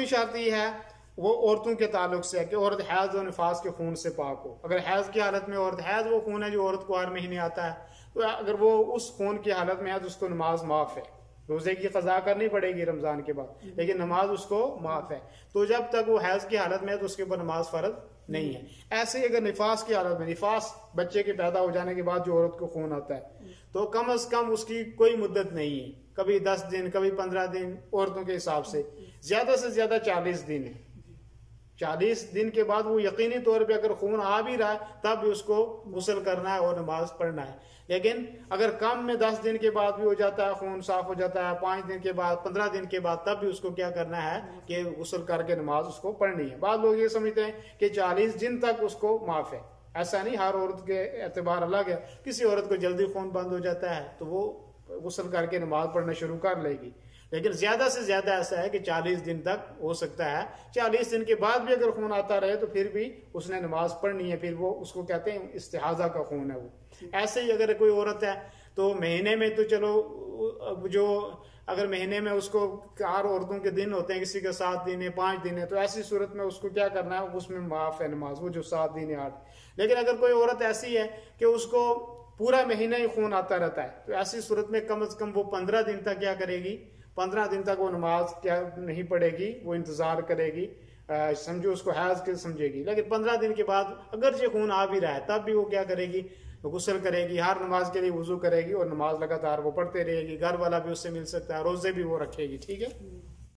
शर्त ये है वो औरतों के ताल्लुक से है कि औरत हैज और निफास के खून से पाक हो। अगर हैज की हालत में औरत, हैज वो खून है जो औरत को हर महीने आता है, तो अगर वो उस खून की हालत में है तो उसको नमाज माफ है, रोजे की कज़ा करनी पड़ेगी रमजान के बाद, लेकिन नमाज उसको माफ है। तो जब तक वो हैज की हालत में है तो उसके ऊपर नमाज फर्ज नहीं है। ऐसे ही अगर निफास की हालत में, निफास बच्चे के पैदा हो जाने के बाद जो औरत को खून आता है, तो कम से कम उसकी कोई मुद्दत नहीं है, कभी 10 दिन कभी 15 दिन औरतों के हिसाब से, ज्यादा से ज्यादा 40 दिन है। 40 दिन के बाद वो यकीनी तौर पे अगर खून आ भी रहा है तब भी उसको गुस्ल करना है और नमाज पढ़ना है। लेकिन अगर कम में 10 दिन के बाद भी हो जाता है, खून साफ हो जाता है, 5 दिन के बाद, 15 दिन के बाद, तब भी उसको क्या करना है कि गुस्ल करके नमाज उसको पढ़नी है। बाद लोग ये समझते हैं कि 40 दिन तक उसको माफ है, ऐसा नहीं, हर औरत के एतबार अलग है। किसी औरत को जल्दी खून बंद हो जाता है तो वो गुस्ल करके नमाज पढ़ना शुरू कर लेगी, लेकिन ज्यादा से ज्यादा ऐसा है कि 40 दिन तक हो सकता है। 40 दिन के बाद भी अगर खून आता रहे तो फिर भी उसने नमाज पढ़नी है, फिर वो उसको कहते हैं इस्तिहाजा का खून है वो। ऐसे ही अगर कोई औरत है तो महीने में तो चलो, जो अगर महीने में उसको 4 औरतों के दिन होते हैं, किसी का 7 दिन है, 5 दिन है, तो ऐसी सूरत में उसको क्या करना है, उसमें माफ है नमाज, वो जो 7 दिन है 8। लेकिन अगर कोई औरत ऐसी है कि उसको पूरा महीना ही खून आता रहता है, तो ऐसी सूरत में कम से कम वो 15 दिन तक क्या करेगी, 15 दिन तक वो नमाज क्या नहीं पढ़ेगी, वो इंतजार करेगी, समझो उसको हैज के समझेगी। लेकिन 15 दिन के बाद अगर जो खून आ भी रहा है तब भी वो क्या करेगी, गुस्ल करेगी, हर नमाज के लिए वुजू करेगी और नमाज लगातार वो पढ़ते रहेगी। घर वाला भी उससे मिल सकता है, रोजे भी वो रखेगी। ठीक है।